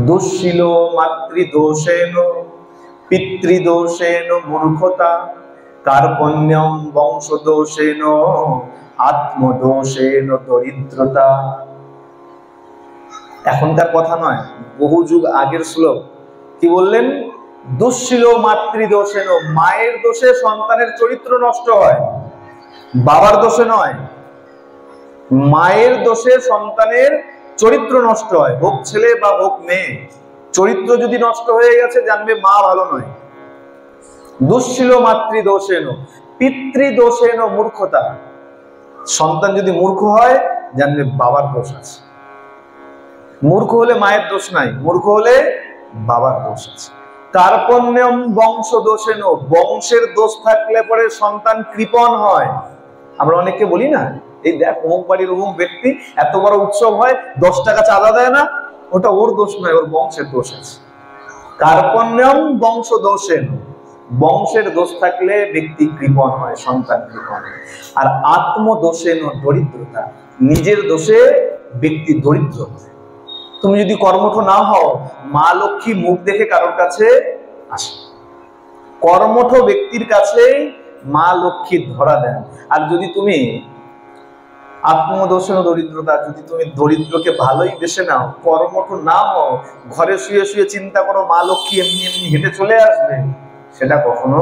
দুঃশীল মাতৃদোষেন পিতৃদোষেন মূর্খতা, কার্পণ্যম বংশদোষেন আত্মদোষেন দরিদ্রতা। এখনকার কথা নয়, বহু যুগ আগের শ্লোক। কি বললেন? দুঃশীল মাতৃদোষেন, মায়ের দোষে সন্তানের চরিত্র নষ্ট হয়, বাবার দোষে নয়। মায়ের দোষে সন্তানের চরিত্র নষ্ট হয়, হোক ছেলে বা হোক মেয়ে। চরিত্র যদি নষ্ট হয়ে গেছে জানবে মা ভালো নয়। দুঃশীল মাতৃদোষেন পিতৃদোষেন মূর্খতা, সন্তান যদি মূর্খ হয় জানবে বাবার দোষ আছে। মূর্খ হলে মায়ের দোষ নাই, মূর্খ হলে বাবার দোষ আছে। কার্পণ্যম বংশ দোষেন, বংশের দোষ থাকলে পরে সন্তান কৃপণ হয়। আমরা অনেককে বলি না, এই দেখ অমুক বাড়ির অমুক ব্যক্তি এত বড় উৎসব হয় 10 টাকা চাঁদা দেয় না, ওটা ওর দোষ নয়, ওর বংশের দোষ আছে। কার্পণ্যম বংশ দোষেন, বংশের দোষ থাকলে ব্যক্তি কৃপণ হয়, সন্তান কৃপণ হয়। আর আত্মদোষেন দরিদ্রতা, নিজের দোষে ব্যক্তি দরিদ্র হয়। তুমি যদি কর্মঠ না হও, মা লক্ষ্মী মুখ দেখে কারোর কাছে আসে। কর্মঠ ব্যক্তির কাছে মা লক্ষ্মী ধরা দেন। আর যদি তুমি আত্মদোষেন দরিদ্রতা, যদি তুমি দরিদ্রকে ভালোই বেসে নাও, কর্মঠ না হও, ঘরে শুয়ে শুয়ে চিন্তা করো মা লক্ষ্মী এমনি এমনি হেঁটে চলে আসবে, সেটা কখনো